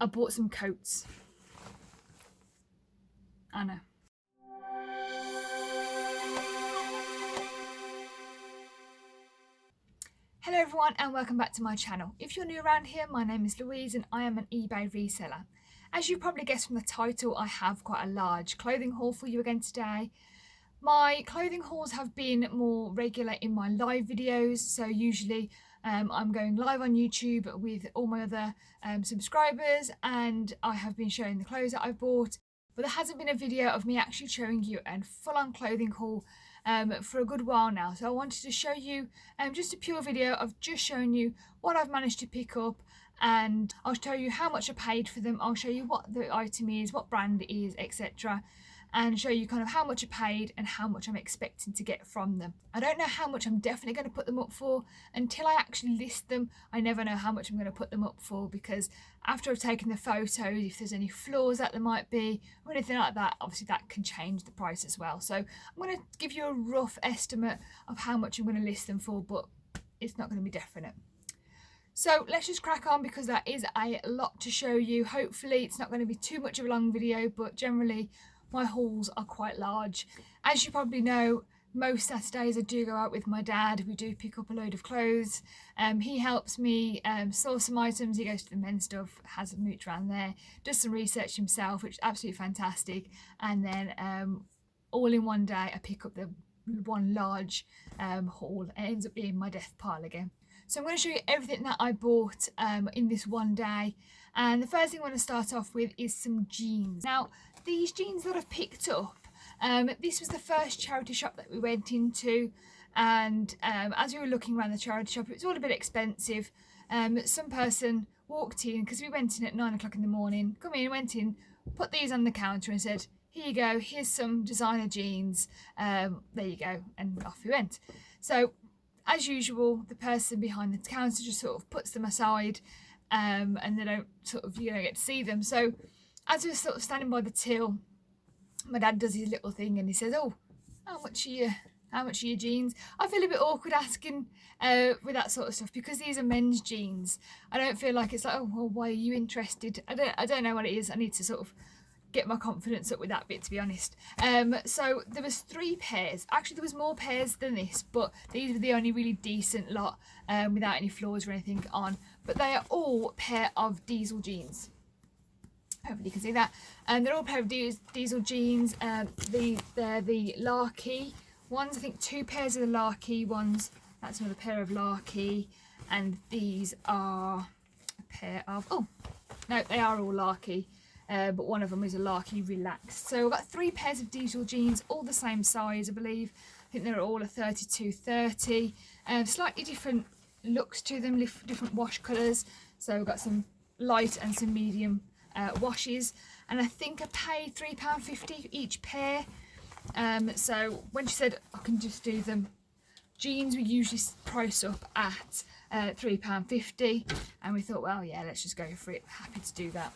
I bought some coats. I know. Hello everyone and welcome back to my channel. If you're new around here, my name is Louise and I am an eBay reseller. As you probably guessed from the title, I have quite a large clothing haul for you again today. My clothing hauls have been more regular in my live videos, so usually I'm going live on YouTube with all my other subscribers and I have been showing the clothes that I've bought, but there hasn't been a video of me actually showing you a full-on clothing haul for a good while now. So I wanted to show you just a pure video of just showing you what I've managed to pick up, and I'll show you how much I paid for them. I'll show you what the item is, what brand it is, etc., and show you kind of how much I paid and how much I'm expecting to get from them. I don't know how much I'm definitely going to put them up for until I actually list them. I never know how much I'm going to put them up for, because after I've taken the photos, if there's any flaws that there might be or anything like that, obviously that can change the price as well. So I'm going to give you a rough estimate of how much I'm going to list them for, but it's not going to be definite. So let's just crack on, because that is a lot to show you. Hopefully it's not going to be too much of a long video, but generally my hauls are quite large. As you probably know, most Saturdays I do go out with my dad. We do pick up a load of clothes. He helps me source some items. He goes to the men's stuff, has a mooch around there, does some research himself, which is absolutely fantastic. And then all in one day I pick up the one large haul. It ends up being my death pile again. So I'm going to show you everything that I bought in this one day. And the first thing I want to start off with is some jeans. Now, these jeans that I've picked up, this was the first charity shop that we went into, and as we were looking around the charity shop, it was all a bit expensive. Some person walked in, because we went in at 9 o'clock in the morning, come in, went in, put these on the counter and said, here you go, here's some designer jeans, there you go, and off we went. So as usual, the person behind the counter just sort of puts them aside, and they don't sort of, get to see them. So as we're sort of standing by the till, my dad does his little thing and he says, oh, how much are your jeans? I feel a bit awkward asking with that sort of stuff, because these are men's jeans. I don't feel like it's like, oh, well, why are you interested? I don't know what it is. I need to sort of get my confidence up with that bit, to be honest. So there was 3 pairs. Actually, there was more pairs than this, but these were the only really decent lot without any flaws or anything on. But they are all a pair of diesel jeans. Hopefully you can see that. And they're all a pair of diesel jeans. They're the Larky ones. I think 2 pairs of the Larky ones. That's another pair of Larky. And these are a pair of, oh, no, they are all Larky. But one of them is a Larky Relaxed. So I've got 3 pairs of diesel jeans, all the same size, I believe. I think they're all a 32-30. Slightly different looks to them, different wash colours. So I've got some light and some medium washes, and I think I paid £3.50 each pair. So when she said I can just do them, jeans we usually price up at £3.50, and we thought, well, yeah, let's just go for it. Happy to do that.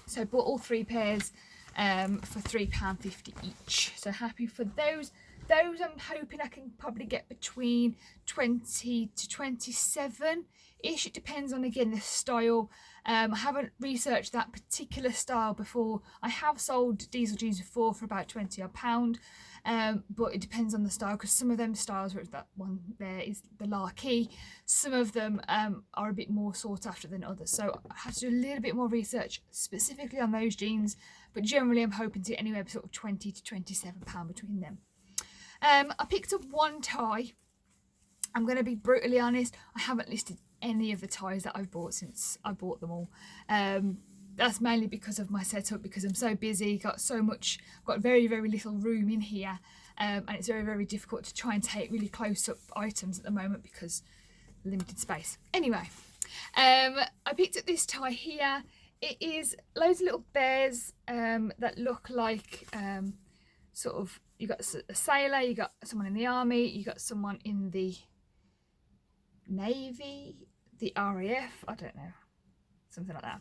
So I bought all 3 pairs for £3.50 each. So happy for those. Those I'm hoping I can probably get between 20 to 27-ish. It depends on, again, the style. I haven't researched that particular style before. I have sold diesel jeans before for about £20 odd, but it depends on the style, because some of them styles, whereas that one there is the Larky, some of them are a bit more sought after than others. So I have to do a little bit more research specifically on those jeans, but generally I'm hoping to get anywhere sort of £20 to £27 between them. I picked up one tie. I'm going to be brutally honest, I haven't listed any of the ties that I've bought since I bought them all. That's mainly because of my setup, because I'm so busy, got very, very little room in here, and it's very, very difficult to try and take really close-up items at the moment because limited space. Anyway, I picked up this tie here. It is loads of little bears that look like sort of, you got a sailor, you got someone in the army, you got someone in the Navy, the RAF, I don't know, something like that.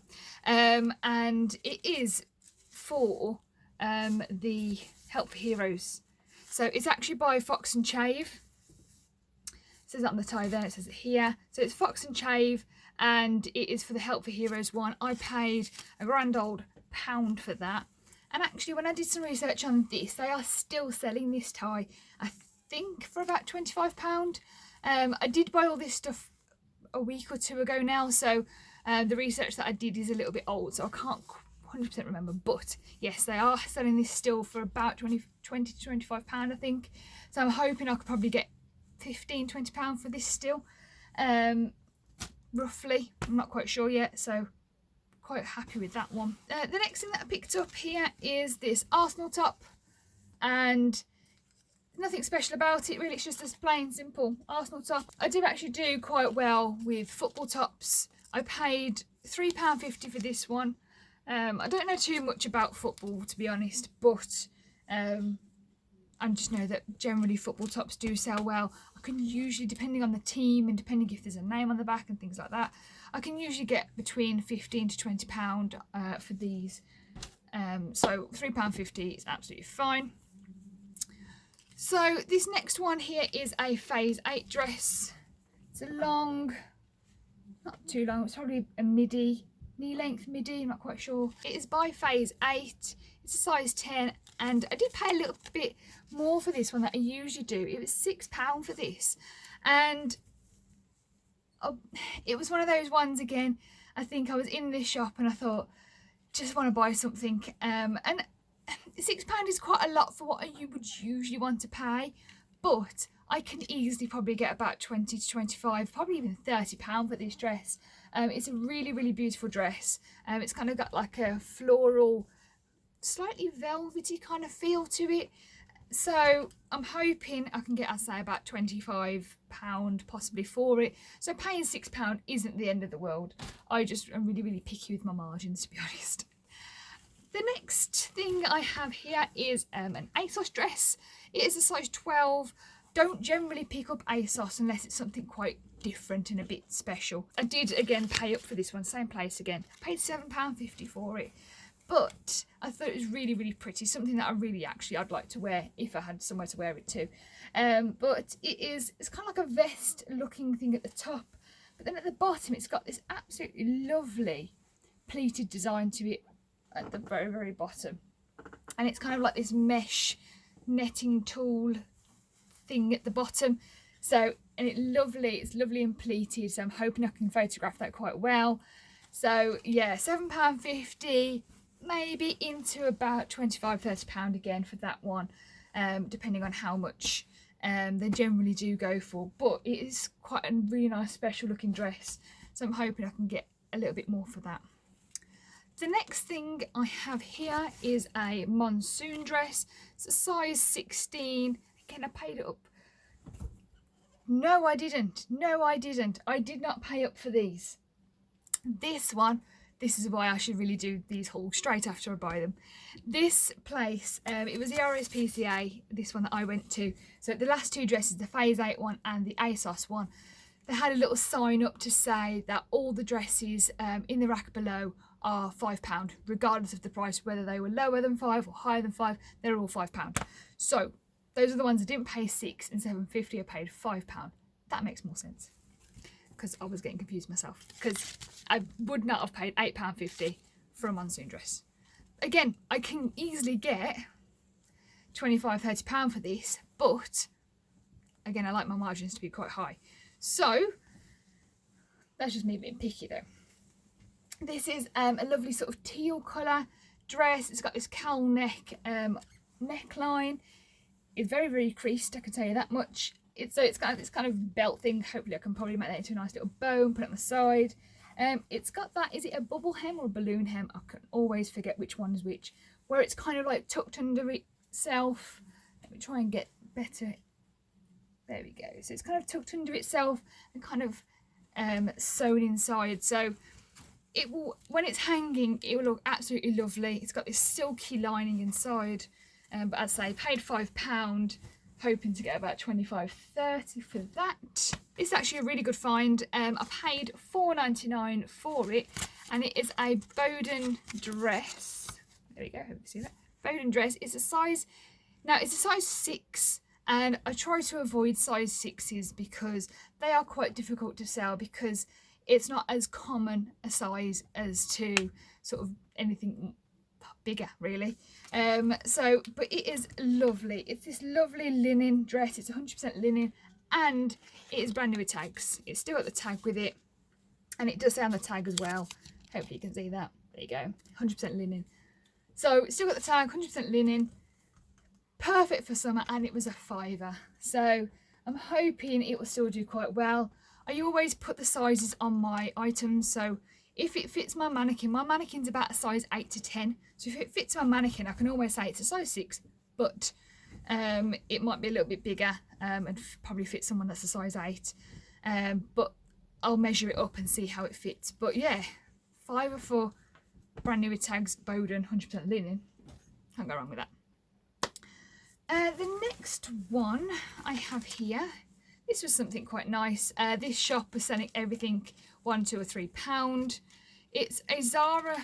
And it is for the Help for Heroes. So it's actually by Fox and Chave. It says that on the tie there, it says it here. So it's Fox and Chave, and it is for the Help for Heroes one. I paid a grand old £1 for that. And actually, when I did some research on this, they are still selling this tie, I think, for about £25. I did buy all this stuff a week or two ago now, so the research that I did is a little bit old, so I can't 100% remember. But yes, they are selling this still for about 20 to £25, I think. So I'm hoping I could probably get £15-20 for this still, roughly. I'm not quite sure yet, so quite happy with that one. The next thing that I picked up here is this Arsenal top, and nothing special about it really, it's just this plain simple Arsenal top. I do actually do quite well with football tops. I paid £3.50 for this one. I don't know too much about football, to be honest, but I just know that generally football tops do sell well. I can usually, depending on the team and depending if there's a name on the back and things like that, I can usually get between £15 to £20 for these. So £3.50 is absolutely fine. So this next one here is a phase 8 dress. It's a long, not too long, it's probably a midi, knee length midi, I'm not quite sure. It is by phase 8, it's a size 10, and I did pay a little bit more for this one than I usually do. It was £6 for this, and it was one of those ones again. I think I was in this shop and I thought, just want to buy something, and £6 is quite a lot for what you would usually want to pay, but I can easily probably get about 20 to 25, probably even £30 for this dress. It's a really, really beautiful dress. It's kind of got like a floral, slightly velvety kind of feel to it. So I'm hoping I can get, I say, about £25 possibly for it. So paying £6 isn't the end of the world. I'm really, really picky with my margins, to be honest. The next thing I have here is an ASOS dress. It is a size 12. Don't generally pick up ASOS unless it's something quite different and a bit special. I did again pay up for this one, same place again. I paid £7.50 for it. But I thought it was really, really pretty. Something that I'd like to wear if I had somewhere to wear it to. But it's kind of like a vest looking thing at the top. But then at the bottom, it's got this absolutely lovely pleated design to it at the very, very bottom. And it's kind of like this mesh netting tool thing at the bottom. So, and it's lovely and pleated. So I'm hoping I can photograph that quite well. So yeah, £7.50. Maybe into about £25-30 again for that one, depending on how much they generally do go for. But it is quite a really nice special looking dress, so I'm hoping I can get a little bit more for that. The next thing I have here is a Monsoon dress. It's a size 16. Again, I paid it up. No, I didn't. I did not pay up for these. This is why I should really do these hauls straight after I buy them. This place, it was the RSPCA, this one that I went to. So the last two dresses, the Phase 8 one and the ASOS one, they had a little sign up to say that all the dresses in the rack below are £5, regardless of the price, whether they were lower than £5 or higher than £5, they're all £5. So those are the ones I didn't pay £6 and £7.50, I paid £5. That makes more sense, because I was getting confused myself, because I would not have paid £8.50 for a Monsoon dress. Again, I can easily get £25-30 for this, but again, I like my margins to be quite high. So that's just me being picky though. This is a lovely sort of teal colour dress. It's got this cowl neck neckline. It's very, very creased, I can tell you that much. It's got this kind of belt thing. Hopefully I can probably make that into a nice little bow and put it on the side. It's got that, is it a bubble hem or a balloon hem? I can always forget which one is which. Where it's kind of like tucked under itself. Let me try and get better. There we go. So it's kind of tucked under itself and kind of sewn inside. So it will, when it's hanging, it will look absolutely lovely. It's got this silky lining inside. But as I say, paid £5. Hoping to get about 25-30 for that. It's actually a really good find. I paid £4.99 for it, and it is a Bowden dress. There we go, hope you see that. Bowden dress. It's a size 6, and I try to avoid size 6s because they are quite difficult to sell, because it's not as common a size as to sort of anything bigger really. But it is lovely. It's this lovely linen dress. It's 100% linen, and it is brand new with tags. It's still got the tag with it, and it does say on the tag as well. Hopefully you can see that. There you go, 100% linen. So it's still got the tag, 100% linen, perfect for summer, and it was a £5. So I'm hoping it will still do quite well. I always put the sizes on my items, so if it fits my mannequin's about a size 8 to 10. So if it fits my mannequin, I can always say it's a size 6, but it might be a little bit bigger and probably fit someone that's a size 8. But I'll measure it up and see how it fits. But yeah, £5 for brand new with tags, Bowden, 100% linen. Can't go wrong with that. The next one I have here, this was something quite nice. This shop was selling everything £1, £2 or £3. It's a Zara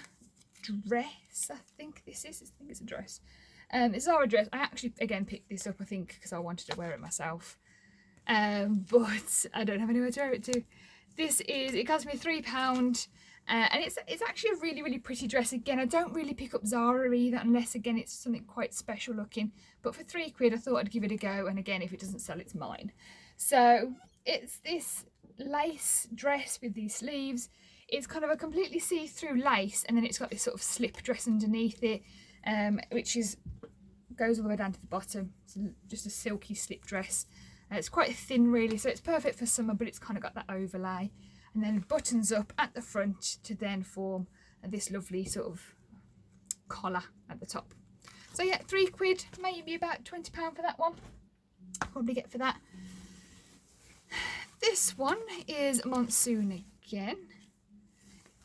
dress, I think this is. I think it's a dress. It's a Zara dress. I actually, again, picked this up, I think, because I wanted to wear it myself. But I don't have anywhere to wear it to. It cost me £3. And it's actually a really, really pretty dress. Again, I don't really pick up Zara either, unless, again, it's something quite special looking. But for £3, I thought I'd give it a go. And again, if it doesn't sell, it's mine. So it's this lace dress with these sleeves. It's kind of a completely see-through lace, and then it's got this sort of slip dress underneath it, which goes all the way down to the bottom. It's just a silky slip dress. It's quite thin, really, so it's perfect for summer, but it's kind of got that overlay. And then buttons up at the front to then form this lovely sort of collar at the top. So yeah, £3, maybe about £20 for that one. Probably get for that. This one is Monsoon again.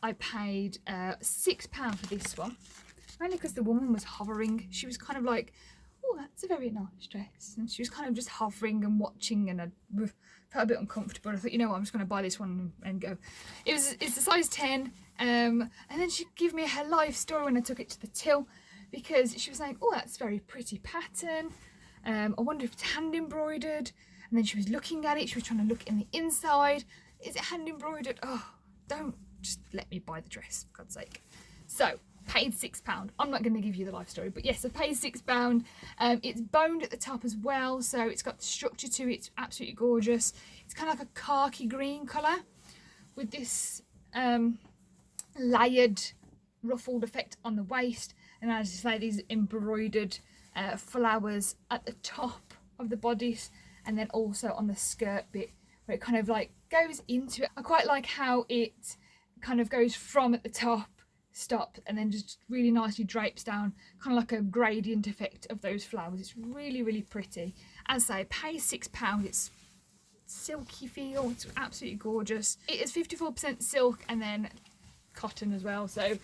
I paid £6 for this one, mainly because the woman was hovering. She was kind of like, oh, that's a very nice dress. And she was kind of just hovering and watching, and I felt a bit uncomfortable. I thought, you know what, I'm just going to buy this one and go. It's a size 10. And then she gave me her life story when I took it to the till, because she was saying, oh, that's a very pretty pattern. I wonder if it's hand embroidered. And then she was looking at it. She was trying to look in the inside. Is it hand embroidered? Oh, don't just let me buy the dress, for God's sake. So, paid £6. I'm not going to give you the life story, but yes, I paid £6. It's boned at the top as well, so it's got the structure to it. It's absolutely gorgeous. It's kind of like a khaki green colour with this layered ruffled effect on the waist, and as I say, these embroidered flowers at the top of the bodice, and then also on the skirt bit where it kind of like goes into it. I quite like how it kind of goes from at the top, stops, and then just really nicely drapes down, kind of like a gradient effect of those flowers. It's really, really pretty. As I say, pay £6. It's silky feel. It's absolutely gorgeous. It is 54% silk and then cotton as well. So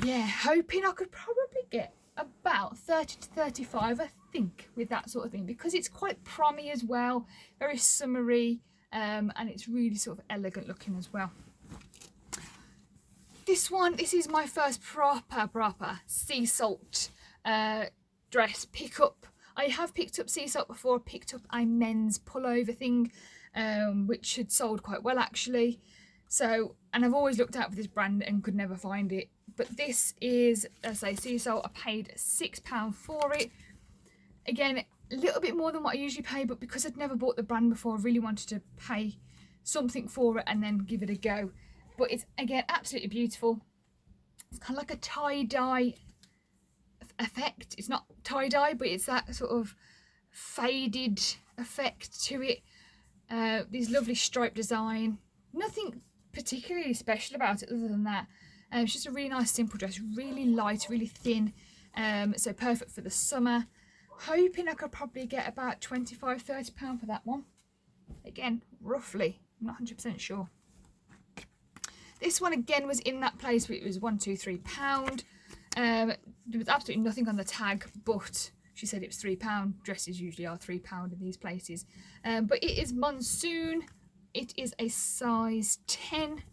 yeah, hoping I could probably get about 30 to 35, I think, with that sort of thing, because it's quite prommy as well, very summery, and it's really sort of elegant looking as well. This is my first proper sea salt dress pickup. I have picked up sea salt before. I picked up a men's pullover thing, which had sold quite well actually. So, and I've always looked out for this brand and could never find it. But this is, as I say, sea salt. I paid £6 for it. Again, a little bit more than what I usually pay, but because I'd never bought the brand before, I really wanted to pay something for it and then give it a go. But it's, again, absolutely beautiful. It's kind of like a tie-dye effect. It's not tie-dye, but it's that sort of faded effect to it. This lovely stripe design. Nothing particularly special about it other than that. It's just a really nice simple dress, really light, really thin, so perfect for the summer. Hoping I could probably get about £25, £30 for that one. Again, roughly, I'm not 100% sure. This one again was in that place where it was £1, £2, £3. There was absolutely nothing on the tag, but she said it was £3. Dresses usually are £3 in these places. But it is Monsoon. It is a size 10.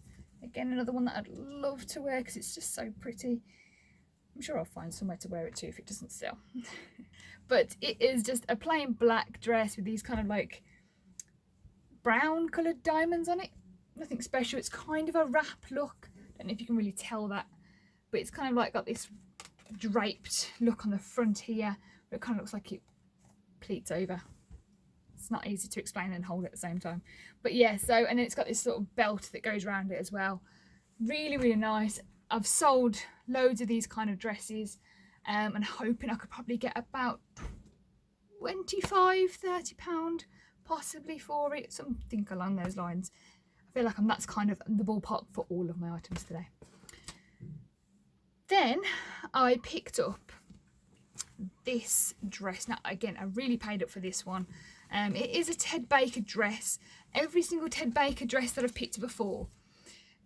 Again, another one that I'd love to wear because it's just so pretty. I'm sure I'll find somewhere to wear it to if it doesn't sell. But it is just a plain black dress with these kind of like brown coloured diamonds on it. nothing special. It's kind of a wrap look. I don't know if you can really tell that, but it's kind of like got this draped look on the front here. But it kind of looks like it pleats over. It's not easy to explain and hold at the same time. But yeah, so, and then it's got this sort of belt that goes around it as well. Really, really nice. I've sold loads of these kind of dresses, and hoping I could probably get about £25–30 possibly for it, something along those lines. I feel like that's kind of the ballpark for all of my items today. Then I picked up this dress. Now again, I really paid up for this one. It is a Ted Baker dress. Every single Ted Baker dress that I've picked up before,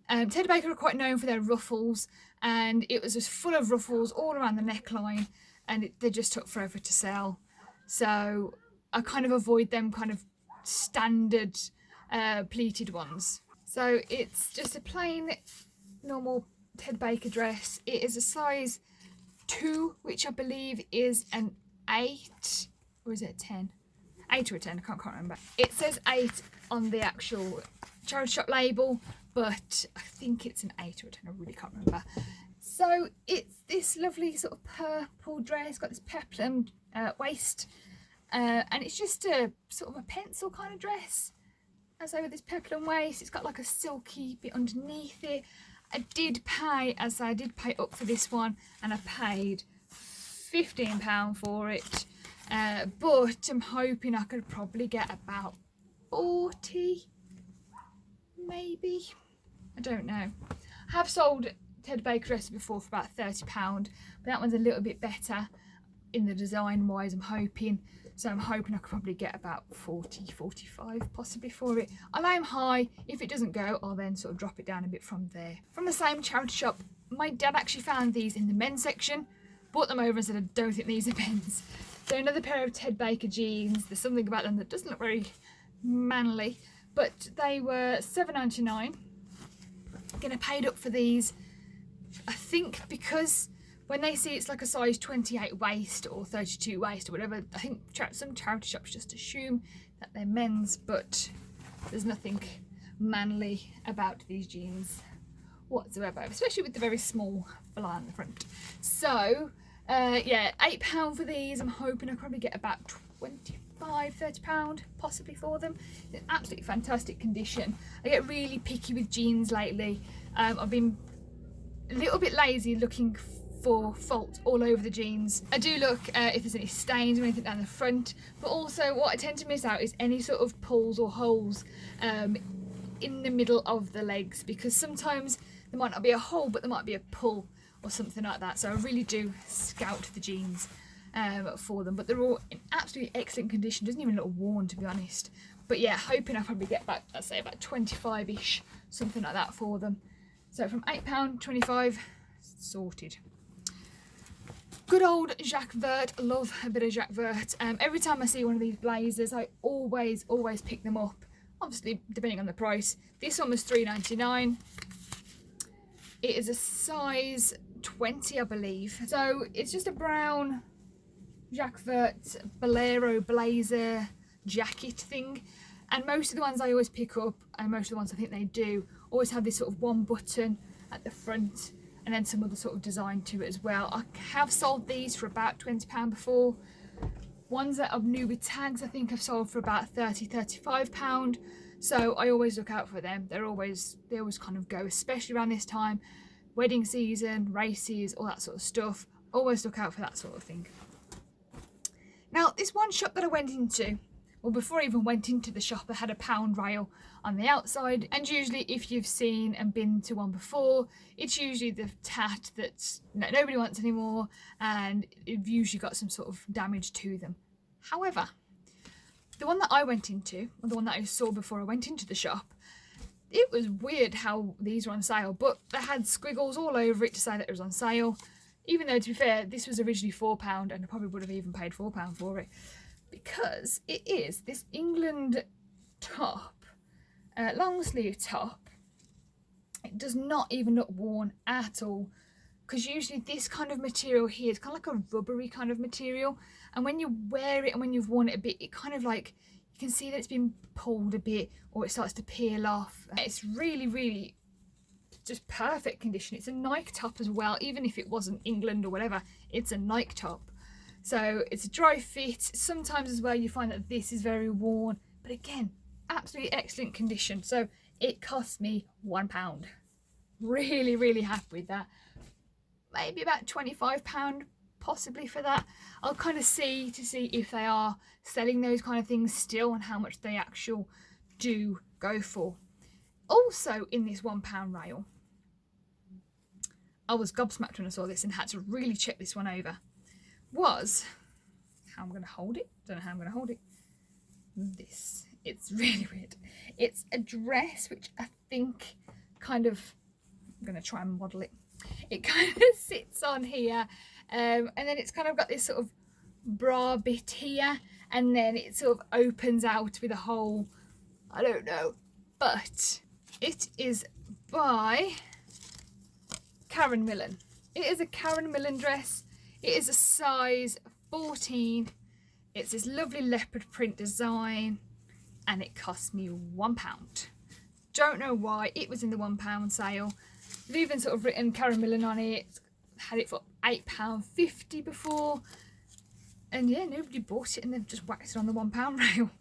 Ted Baker are quite known for their ruffles, and it was just full of ruffles all around the neckline, and they just took forever to sell. So I kind of avoid them kind of standard pleated ones. So it's just a plain normal Ted Baker dress. It is a size 2, which I believe is an 8, or is it a 10? 8 or a 10, I can't remember. It says 8 on the actual charity shop label, but I think it's an 8 or a 10, I really can't remember. So it's this lovely sort of purple dress, got this peplum waist, and it's just a sort of a pencil kind of dress. As over this peplum waist, it's got like a silky bit underneath it. I did pay up for this one, and I paid £15 for it, but I'm hoping I could probably get about 40, maybe, I don't know. I have sold Ted Baker dresses before for about £30, but that one's a little bit better in the design wise, I'm hoping. So I'm hoping I could probably get about 40, 45 possibly for it. I'll aim high. If it doesn't go, I'll then sort of drop it down a bit from there. From the same charity shop, my dad actually found these in the men's section, brought them over and said, I don't think these are men's. So another pair of Ted Baker jeans. There's something about them that doesn't look very manly, but they were £7.99. Again, I paid up for these, I think, because when they see it's like a size 28 waist or 32 waist or whatever, I think some charity shops just assume that they're men's, but there's nothing manly about these jeans whatsoever, especially with the very small fly on the front. So yeah, £8 for these. I'm hoping I probably get about £25–30 possibly for them. In absolutely fantastic condition. I get really picky with jeans lately. I've been a little bit lazy looking for fault all over the jeans. I do look if there's any stains or anything down the front, but also what I tend to miss out is any sort of pulls or holes in the middle of the legs, because sometimes there might not be a hole but there might be a pull or something like that. So I really do scout the jeans for them, but they're all in absolutely excellent condition. Doesn't even look worn, to be honest. But yeah, hoping I probably get back, let's say about 25ish, something like that for them. So from £8, 25 sorted. Good old Jacques Vert. I love a bit of Jacques Vert. Every time I see one of these blazers, I always pick them up, obviously depending on the price. This one was £3.99. It is a size 20, I believe. So it's just a brown Jacques Vert bolero blazer jacket thing, and most of the ones I always pick up, and most of the ones I think they do, always have this sort of one button at the front and then some other sort of design to it as well. I have sold these for about £20 before. Ones that are new with tags, I think I've sold for about £30–35. So I always look out for them. They always kind of go, especially around this time, wedding season, races, all that sort of stuff. Always look out for that sort of thing. Now, this one shop that I went into, well, before I even went into the shop, I had a pound rail on the outside, and usually if you've seen and been to one before, it's usually the tat that nobody wants anymore, and you've usually got some sort of damage to them. However, the one that I went into, or the one that I saw before I went into the shop, it was weird how these were on sale, but they had squiggles all over it to say that it was on sale, even though, to be fair, this was originally £4, and I probably would have even paid £4 for it, because it is this England top, long sleeve top. It does not even look worn at all, because usually this kind of material here is kind of like a rubbery kind of material, and when you wear it and when you've worn it a bit, it kind of like, you can see that it's been pulled a bit or it starts to peel off. It's really, really just perfect condition. It's a Nike top as well, even if it wasn't England or whatever, it's a Nike top. So it's a dry fit. Sometimes as well you find that this is very worn, but again, absolutely excellent condition. So it cost me £1. Really, really happy with that. Maybe about £25 possibly for that. I'll kind of see if they are selling those kind of things still and how much they actually do go for. Also in this £1 rail, I was gobsmacked when I saw this and had to really check this one over, was how I'm going to hold it. Don't know how I'm going to hold it. This. It's really weird. It's a dress which I think kind of, I'm going to try and model it. It kind of sits on here and then it's kind of got this sort of bra bit here and then it sort of opens out with a hole. I don't know, but it is by Karen Millen. It is a Karen Millen dress. It is a size 14. It's this lovely leopard print design and it cost me £1. Don't know why. It was in the £1 sale. They've even sort of written Karen Millen on it. Had it for £8.50 before. And yeah, nobody bought it and they've just whacked it on the £1 rail.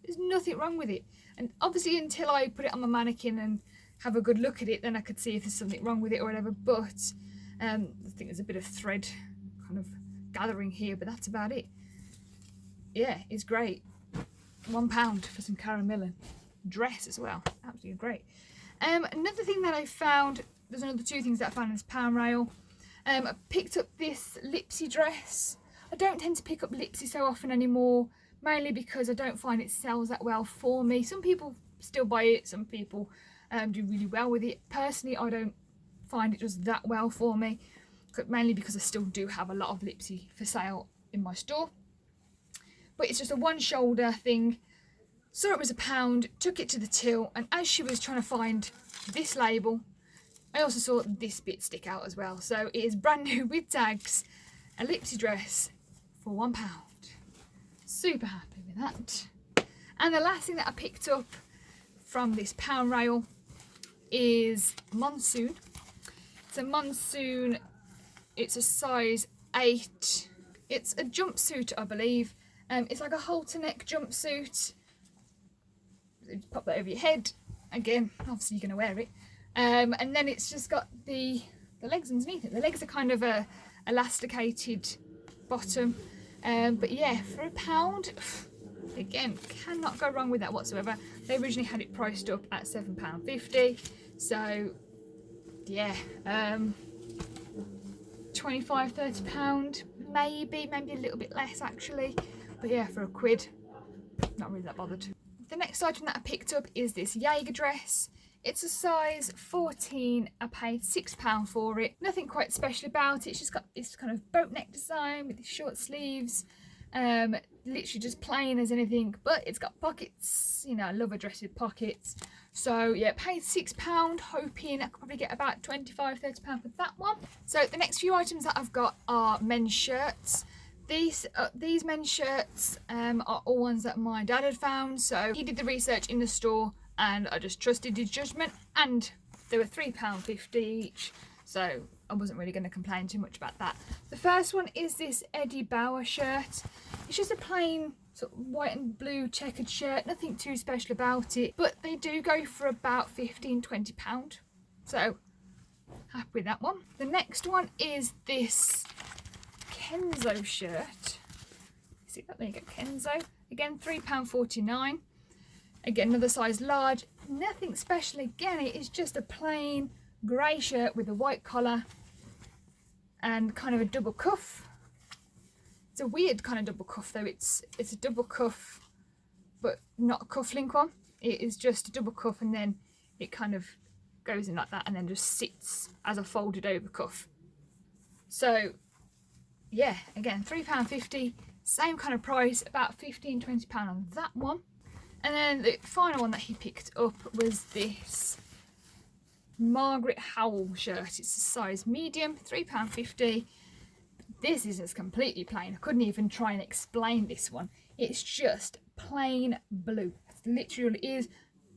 There's nothing wrong with it. And obviously until I put it on my mannequin and have a good look at it, then I could see if there's something wrong with it or whatever. But I think there's a bit of thread kind of gathering here, but that's about it. Yeah, it's great. £1 for some Karen Millen dress as well. Absolutely great. Another thing that I found, there's another two things that I found in this pound rail. I picked up this Lipsy dress. I don't tend to pick up Lipsy so often anymore, mainly because I don't find it sells that well for me. Some people still buy it, some people do really well with it. Personally, I don't find it does that well for me, mainly because I still do have a lot of Lipsy for sale in my store. But it's just a one shoulder thing. Saw it was £1, took it to the till, and as she was trying to find this label, I also saw this bit stick out as well. So it is brand new with tags, a Lipsy dress for £1. Super happy with that. And the last thing that I picked up from this pound rail is Monsoon. It's a Monsoon, it's a size 8. It's a jumpsuit, I believe. It's like a halter neck jumpsuit. You just pop that over your head. Again, obviously you're going to wear it. And then it's just got the legs underneath it. The legs are kind of a elasticated bottom. But yeah, for £1, again, cannot go wrong with that whatsoever. They originally had it priced up at £7.50. So yeah, £25–30, maybe a little bit less actually. But yeah, for £1, not really that bothered. The next item that I picked up is this Jaeger dress. It's a size 14. I paid £6 for it. Nothing quite special about it. It's just got this kind of boat neck design with these short sleeves. Literally just plain as anything, but it's got pockets. You know, I love a dress with pockets. So yeah, paid £6, hoping I could probably get about £25–30 for that one. So the next few items that I've got are men's shirts. These men's shirts are all ones that my dad had found. So he did the research in the store and I just trusted his judgment, and they were £3.50 each. So I wasn't really going to complain too much about that. The first one is this Eddie Bauer shirt. It's just a plain sort of white and blue checkered shirt, nothing too special about it, but they do go for about £15–20. So happy with that one. The next one is this Kenzo shirt. See that? There you go, Kenzo. Again, £3.49. Again, another size large. Nothing special again. It is just a plain grey shirt with a white collar and kind of a double cuff. It's a weird kind of double cuff though. It's a double cuff, but not a cufflink one. It is just a double cuff and then it kind of goes in like that and then just sits as a folded over cuff. So yeah, again, £3.50, same kind of price, about £15–20 on that one. And then the final one that he picked up was this Margaret Howell shirt. It's a size medium, £3.50. This is just completely plain. I couldn't even try and explain this one. It's just plain blue. It literally is.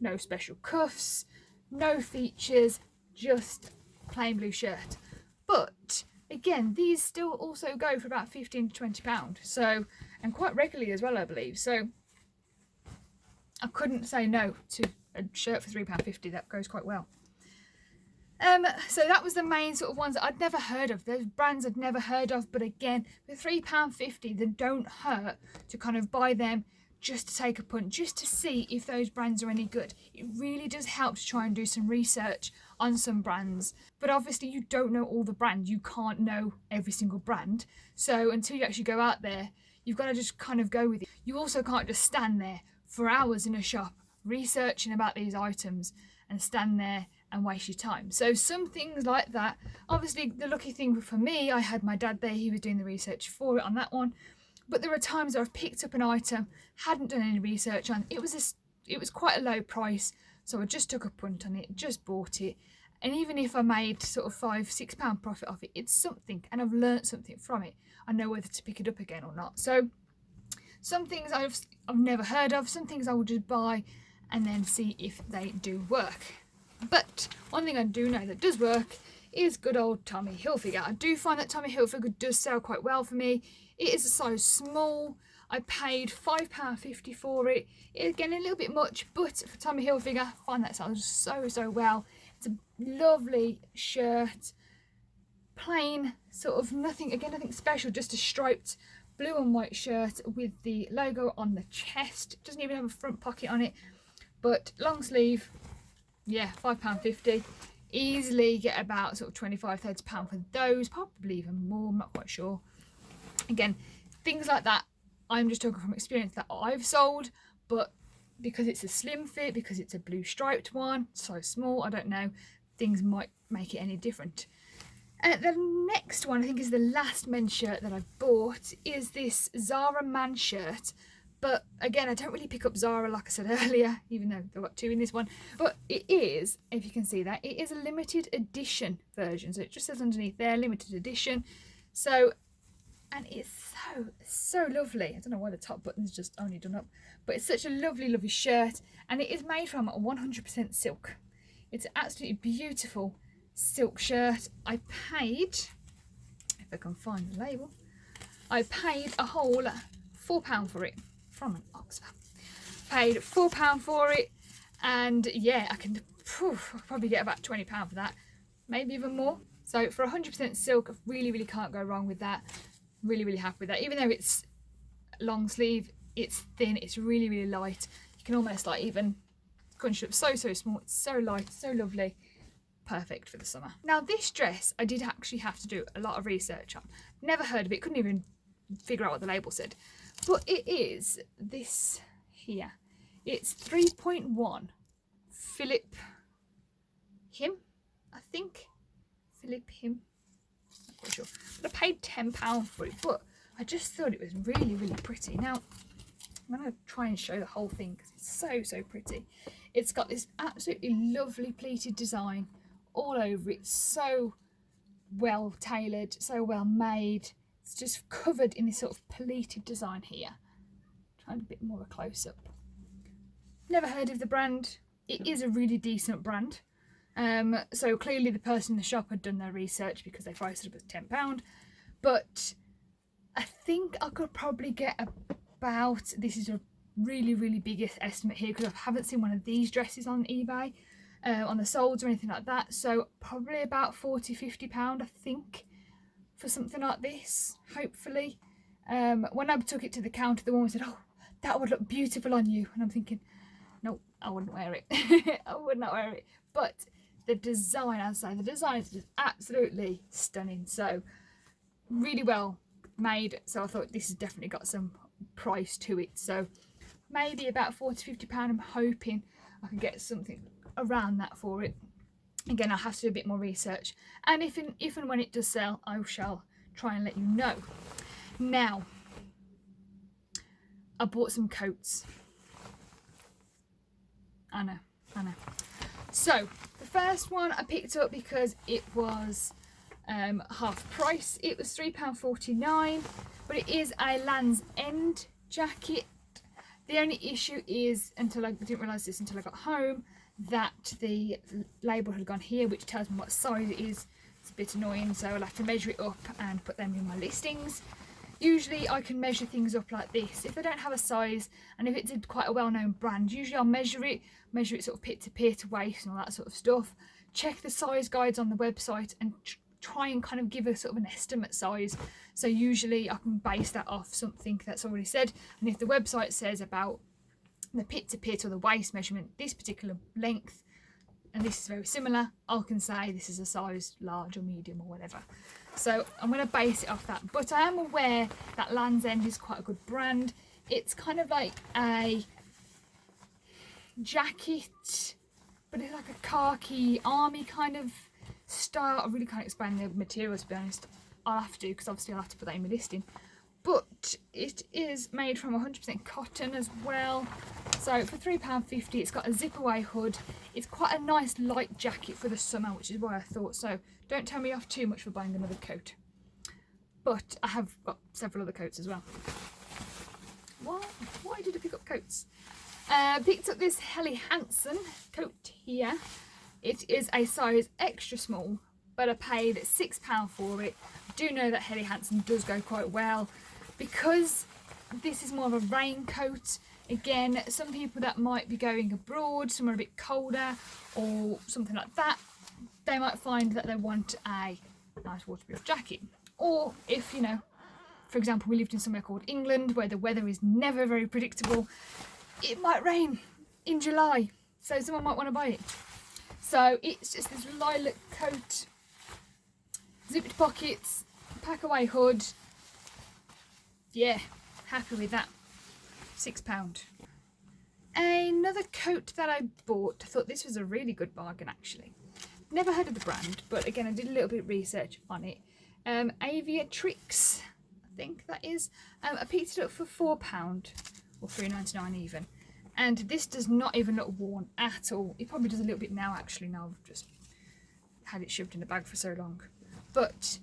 No special cuffs, no features, just plain blue shirt. But again, these still also go for about £15 to £20. So, and quite regularly as well, I believe. So I couldn't say no to a shirt for £3.50. That goes quite well. So that was the main sort of ones that I'd never heard of. Those brands I'd never heard of, but again, for £3.50, they don't hurt to kind of buy them just to take a punt, just to see if those brands are any good. It really does help to try and do some research on some brands. But obviously you don't know all the brands. You can't know every single brand. So until you actually go out there, you've got to just kind of go with it. You also can't just stand there for hours in a shop researching about these items and stand there and waste your time. So some things like that, obviously the lucky thing for me, I had my dad there, he was doing the research for it on that one. But there were times that I've picked up an item, hadn't done any research on it. It was quite a low price, so I just took a punt on it, just bought it. And even if I made sort of £5-6 profit off it, it's something, and I've learnt something from it. I know whether to pick it up again or not. So some things I've never heard of, some things I will just buy and then see if they do work. But one thing I do know that does work is good old Tommy Hilfiger. I do find that Tommy Hilfiger does sell quite well for me. It is a size small. I paid £5.50 for it. Again, a little bit much, but for Tommy Hilfiger, I find that sells so well. It's a lovely shirt, plain, sort of nothing special, just a striped blue and white shirt with the logo on the chest. It doesn't even have a front pocket on it, but long sleeve. Yeah, £5.50. Easily get about sort of £25-30 for those, probably even more, I'm not quite sure. Again, things like that, I'm just talking from experience that I've sold, but because it's a slim fit, because it's a blue striped one, so small, I don't know, things might make it any different. The next one, I think, is the last men's shirt that I've bought, is this Zara man shirt. But again, I don't really pick up Zara, like I said earlier, even though they've got two in this one. But it is, if you can see that, it is a limited edition version. So it just says underneath there, limited edition. So, and it's so lovely. I don't know why the top button's just only done up. But it's such a lovely shirt. And it is made from 100% silk. It's an absolutely beautiful silk shirt. I paid, if I can find the label, I paid a whole £4 for it. From an Oxford. Paid £4 for it, and yeah, I can probably get about £20 for that, maybe even more. So for 100% silk, I really can't go wrong with that. Really happy with that. Even though it's long sleeve, it's thin, it's really light. You can almost like even crunch it up. So small, it's so light, so lovely. Perfect for the summer. Now this dress, I did actually have to do a lot of research on. Never heard of it, couldn't even figure out what the label said. But it is this here. It's 3.1 Philip Him, I think. Philip Him. Not quite sure. But I paid £10 for it, but I just thought it was really pretty. Now, I'm going to try and show the whole thing because it's so pretty. It's got this absolutely lovely pleated design all over it. So well tailored, so well made. It's just covered in this sort of pleated design here. Trying a bit more a close-up. Never heard of the brand. It is a really decent brand. So clearly the person in the shop had done their research because they priced it up at £10. But I think I could probably get about, this is a really big estimate here because I haven't seen one of these dresses on eBay, on the solds or anything like that. So probably about £40-50, I think, for something like this, hopefully. When I took it to the counter, the woman said, "Oh, that would look beautiful on you." And I'm thinking, no, I wouldn't wear it. I would not wear it. But the design, as I say, the design is just absolutely stunning. So really well made. So I thought this has definitely got some price to it. So maybe about £40-50. I'm hoping I can get something around that for it. Again, I'll have to do a bit more research, and if and when it does sell, I shall try and let you know. Now, I bought some coats. I know. So, the first one I picked up because it was half price. It was £3.49, but it is a Land's End jacket. The only issue is, until I didn't realise this until I got home, that the label had gone here, which tells me what size it is. It's a bit annoying, so I'll have to measure it up and put them in my listings. Usually I can measure things up like this if they don't have a size, and if it's quite a well-known brand, usually I'll measure it sort of pit to pit, waist and all that sort of stuff. Check the size guides on the website and try and kind of give a sort of an estimate size. So usually I can base that off something that's already said, and if the website says about the pit to pit or the waist measurement, this particular length, and this is very similar, I can say this is a size large or medium or whatever. So I'm going to base it off that, but I am aware that Land's End is quite a good brand. It's kind of like a jacket, but it's like a khaki army kind of style. I really can't explain the materials, to be honest. I'll have to, because obviously I'll have to put that in my listing. But it is made from 100% cotton as well. So for £3.50, it's got a zip away hood. It's quite a nice light jacket for the summer, which is why I thought so. Don't tell me off too much for buying another coat. But I have got several other coats as well. Why did I pick up coats? Picked up this Helly Hansen coat here. It is a size extra small, but I paid £6 for it. I do know that Helly Hansen does go quite well. Because this is more of a raincoat, again, some people that might be going abroad, somewhere a bit colder or something like that, they might find that they want a nice waterproof jacket. Or if, you know, for example, we lived in somewhere called England where the weather is never very predictable, it might rain in July, so someone might want to buy it. So it's just this lilac coat, zipped pockets, pack away hood. Yeah, happy with that. £6. Another coat that I bought, I thought this was a really good bargain actually. Never heard of the brand, but again I did a little bit of research on it. Aviatrix, I think that is. I picked it up for £4 or £3.99 even. And this does not even look worn at all. It probably does a little bit now actually, now I've just had it shoved in the bag for so long. But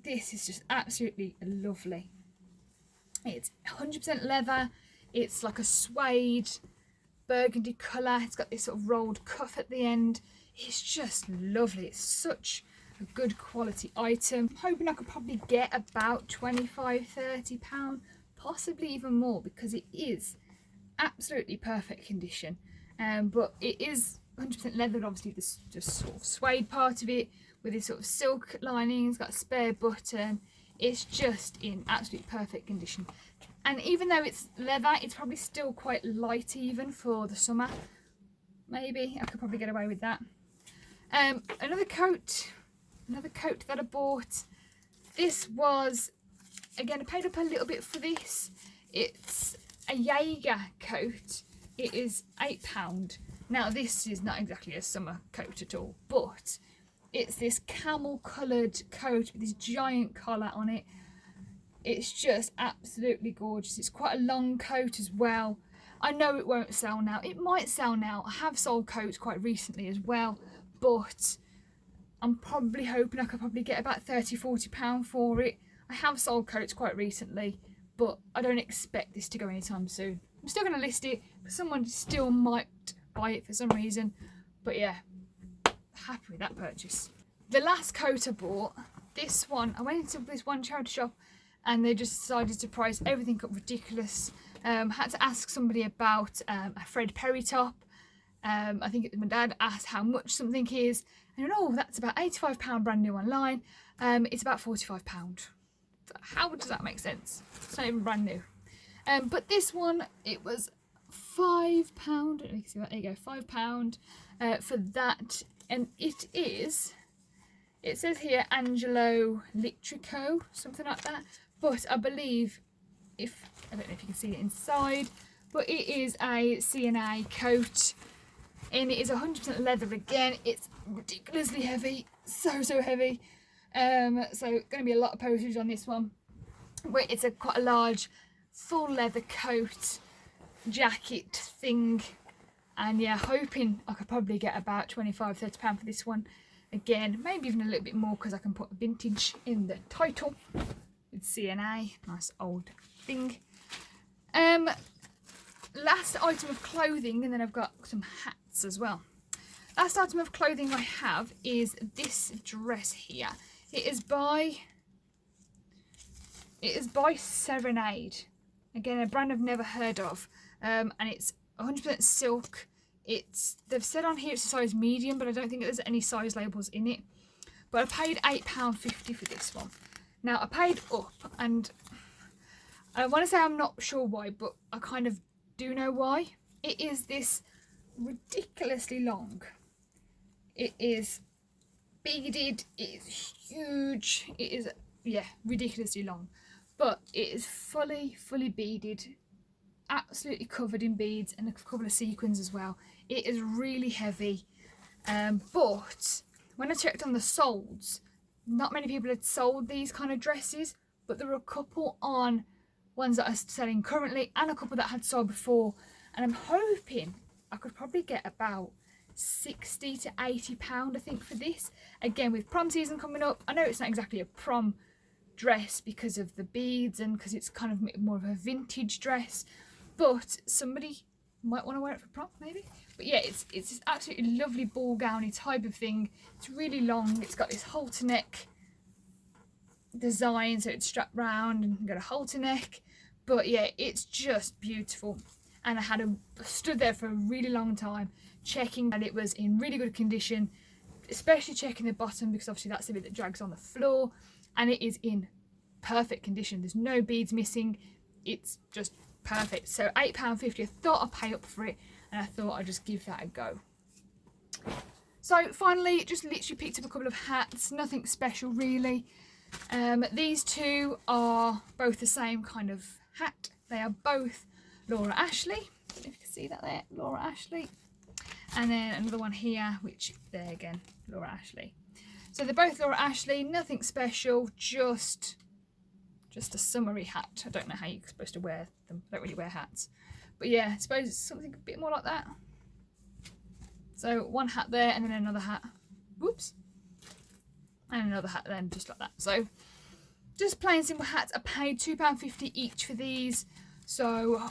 this is just absolutely lovely. It's 100% leather. It's like a suede burgundy colour. It's got this sort of rolled cuff at the end. It's just lovely. It's such a good quality item. I'm hoping I could probably get about £25–30, possibly even more, because it is absolutely perfect condition. But it is 100% leather, obviously this just sort of suede part of it with this sort of silk lining. It's got a spare button. It's just in absolutely perfect condition, and even though it's leather, it's probably still quite light even for the summer. Maybe I could probably get away with that. Another coat that I bought. This was, again, I paid up a little bit for this. It's a Jaeger coat. It is £8. Now this is not exactly a summer coat at all, but it's this camel coloured coat with this giant collar on it. It's just absolutely gorgeous. It's quite a long coat as well. I know it won't sell now. It might sell now. I have sold coats quite recently as well, but I'm probably hoping I could probably get about £30–40 for it. I have sold coats quite recently, but I don't expect this to go anytime soon. I'm still going to list it, but someone still might buy it for some reason. But yeah, happy with that purchase. The last coat I bought, this one, I went into this one charity shop and they just decided to price everything up ridiculous. Had to ask somebody about a Fred Perry top. I think my dad asked how much something is, and oh, that's about £85 brand new online. It's about £45. How does that make sense? It's not even brand new. But this one, it was £5. I don't know if you can see that. There you go, £5 for that, and it says here Angelo Litrico, something like that. But I believe, I don't know if you can see it inside, but it is a CNA coat, and it is 100% leather again. It's ridiculously heavy, so heavy. So going to be a lot of postage on this one. But it's quite a large, full leather coat, jacket thing, and yeah, hoping I could probably get about £25–30 for this one. Again, maybe even a little bit more because I can put vintage in the title. It's CNA, nice old thing. Last item of clothing, and then I've got some hats as well. Last item of clothing I have is this dress here. It is by Serenade. Again, a brand I've never heard of. And it's 100% silk. They've said on here it's a size medium, but I don't think there's any size labels in it. But I paid £8.50 for this one. Now I paid up, and I want to say I'm not sure why, but I kind of do know why. It is this ridiculously long. It is beaded. It is huge. It is, yeah, ridiculously long. But it is fully beaded, absolutely covered in beads and a couple of sequins as well. It is really heavy, but when I checked on the solds, not many people had sold these kind of dresses, but there were a couple on ones that are selling currently and a couple that had sold before, and I'm hoping I could probably get about £60 to £80 I think for this. Again, with prom season coming up, I know it's not exactly a prom dress because of the beads and because it's kind of more of a vintage dress, but somebody might want to wear it for prom maybe. But yeah, it's this absolutely lovely ball gowny type of thing. It's really long. It's got this halter neck design, so it's strapped round and you can get a halter neck. But yeah, it's just beautiful. And I stood there for a really long time checking that it was in really good condition, especially checking the bottom because obviously that's the bit that drags on the floor, and it is in perfect condition. There's no beads missing. It's just perfect. So £8.50, I thought I'd pay up for it, and I thought I'd just give that a go. So finally, just literally picked up a couple of hats, nothing special really. These two are both the same kind of hat. They are both Laura Ashley. I don't know if you can see that there, Laura Ashley. And then another one here, which there again, Laura Ashley. So they're both Laura Ashley, nothing special, just a summery hat. I don't know how you're supposed to wear them. I don't really wear hats. But yeah, I suppose it's something a bit more like that. So one hat there and then another hat. Whoops. And another hat then, just like that. So just plain simple hats. I paid £2.50 each for these. So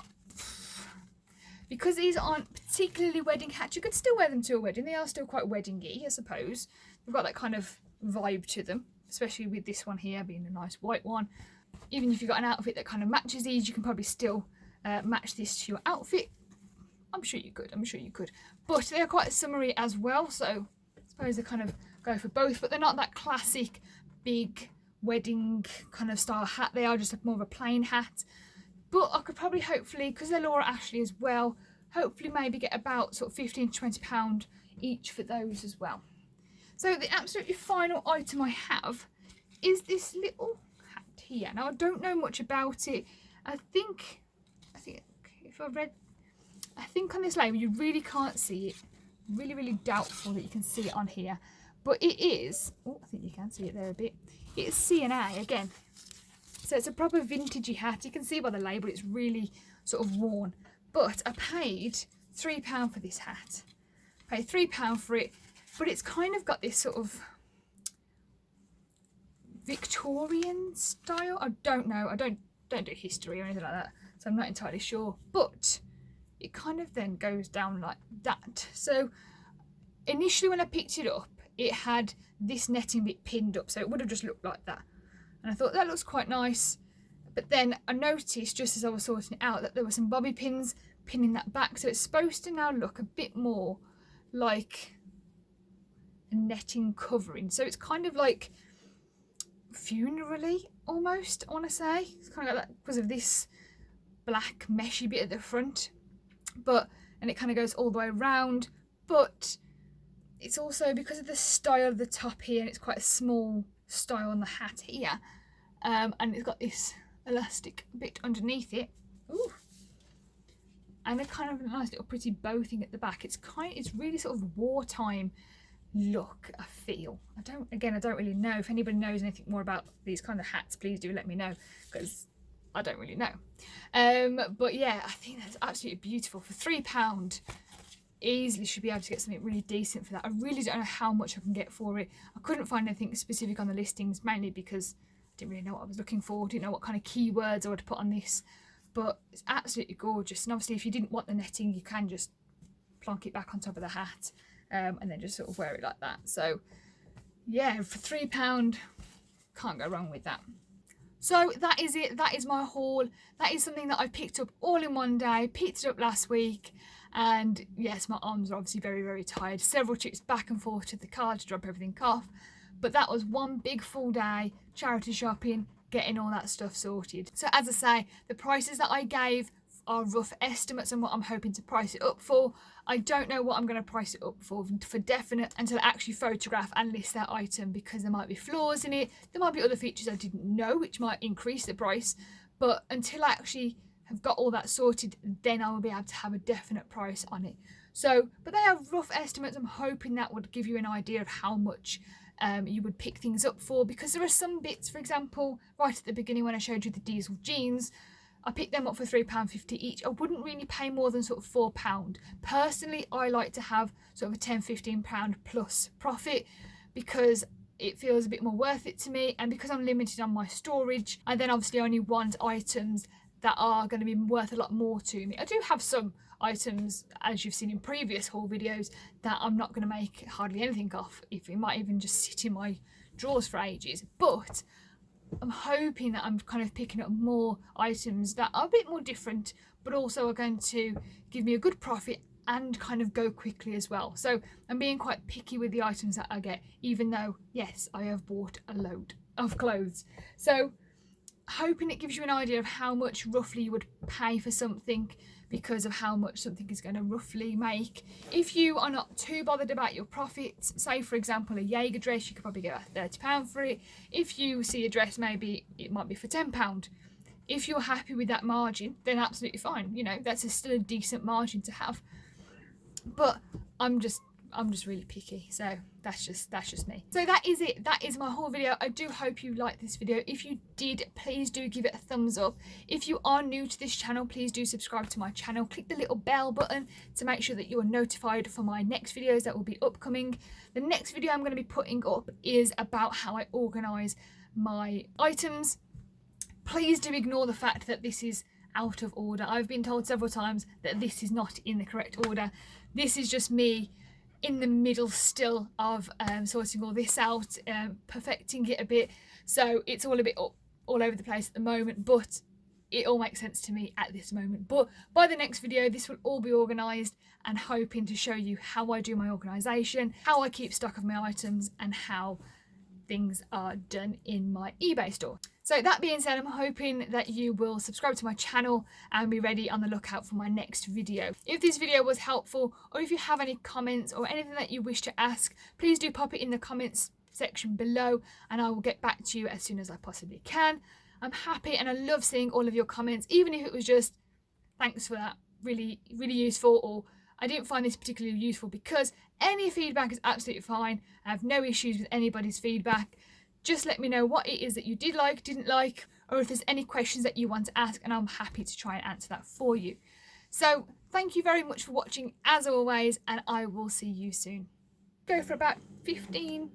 because these aren't particularly wedding hats, you could still wear them to a wedding. They are still quite wedding-y, I suppose. They've got that kind of vibe to them, especially with this one here being a nice white one. Even if you've got an outfit that kind of matches these, you can probably still match this to your outfit. I'm sure you could. But they're quite summery as well, so I suppose they kind of go for both, but they're not that classic big wedding kind of style hat. They are just more of a plain hat. But I could probably hopefully, because they're Laura Ashley as well, hopefully maybe get about sort of £15 to £20 each for those as well. So the absolutely final item I have is this little hat here. Now I don't know much about it. I think if I read, I think on this label you really can't see it. Really doubtful that you can see it on here. But it is, oh, I think you can see it there a bit. It's C&A again. So it's a proper vintagey hat. You can see by the label it's really sort of worn. But I paid £3 for this hat. I paid £3 for it, but it's kind of got this sort of Victorian style. I don't know. I don't do history or anything like that, so I'm not entirely sure. But it kind of then goes down like that. So initially when I picked it up, it had this netting bit pinned up, so it would have just looked like that. And I thought that looks quite nice. But then I noticed just as I was sorting it out that there were some bobby pins pinning that back. So it's supposed to now look a bit more like a netting covering. So it's kind of like funeral-y almost, I want to say. It's kind of like that because of this black meshy bit at the front. And it kind of goes all the way around. But it's also because of the style of the top here, and it's quite a small style on the hat here, and it's got this elastic bit underneath it. Ooh. And a kind of nice little pretty bow thing at the back. It's really sort of wartime look, I feel. I don't really know. If anybody knows anything more about these kind of hats, please do let me know, because I don't really know. But yeah, I think that's absolutely beautiful. For £3, easily should be able to get something really decent for that. I really don't know how much I can get for it. I couldn't find anything specific on the listings, mainly because I didn't really know what I was looking for, didn't know what kind of keywords I would put on this, but it's absolutely gorgeous. And obviously if you didn't want the netting, you can just plonk it back on top of the hat, and then just sort of wear it like that. So yeah, for £3, can't go wrong with that. So that is it. That is my haul. That is something that I picked up all in one day. Picked it up last week, and yes, my arms are obviously very, very tired. Several trips back and forth to the car to drop everything off, but that was one big full day charity shopping, getting all that stuff sorted. So as I say, the prices that I gave are rough estimates on what I'm hoping to price it up for. I don't know what I'm going to price it up for definite until I actually photograph and list that item, because there might be flaws in it, there might be other features I didn't know which might increase the price, but until I actually have got all that sorted, then I will be able to have a definite price on it. So, but they are rough estimates. I'm hoping that would give you an idea of how much you would pick things up for, because there are some bits, for example, right at the beginning when I showed you the diesel jeans, I picked them up for £3.50 each. I wouldn't really pay more than sort of £4. Personally, I like to have sort of a £10-15 plus profit, because it feels a bit more worth it to me, and because I'm limited on my storage, I then obviously only want items that are going to be worth a lot more to me. I do have some items, as you've seen in previous haul videos, that I'm not going to make hardly anything off. If it might even just sit in my drawers for ages, but I'm hoping that I'm kind of picking up more items that are a bit more different, but also are going to give me a good profit and kind of go quickly as well. So I'm being quite picky with the items that I get, even though, yes, I have bought a load of clothes. So hoping it gives you an idea of how much roughly you would pay for something, because of how much something is going to roughly make. If you are not too bothered about your profits, say for example a Jaeger dress, you could probably get about £30 for it. If you see a dress, maybe it might be for £10. If you're happy with that margin, then absolutely fine. You know, that's still a decent margin to have. But I'm just really picky, so that's just me. So that is it. That is my whole video. I do hope you liked this video. If you did, please do give it a thumbs up. If you are new to this channel, please do subscribe to my channel. Click the little bell button to make sure that you are notified for my next videos that will be upcoming. The next video I'm going to be putting up is about how I organise my items. Please do ignore the fact that this is out of order. I've been told several times that this is not in the correct order. This is just me in the middle still of sorting all this out, perfecting it a bit, so it's all a bit all over the place at the moment, but it all makes sense to me at this moment. But by the next video, this will all be organised, and hoping to show you how I do my organisation, how I keep stock of my items, and how things are done in my eBay store. So that being said, I'm hoping that you will subscribe to my channel and be ready on the lookout for my next video. If this video was helpful, or if you have any comments or anything that you wish to ask, please do pop it in the comments section below, and I will get back to you as soon as I possibly can. I'm happy and I love seeing all of your comments, even if it was just thanks for that, really useful, or I didn't find this particularly useful, because any feedback is absolutely fine. I have no issues with anybody's feedback. Just let me know what it is that you did like, didn't like, or if there's any questions that you want to ask, and I'm happy to try and answer that for you. So thank you very much for watching as always, and I will see you soon. Go for about 15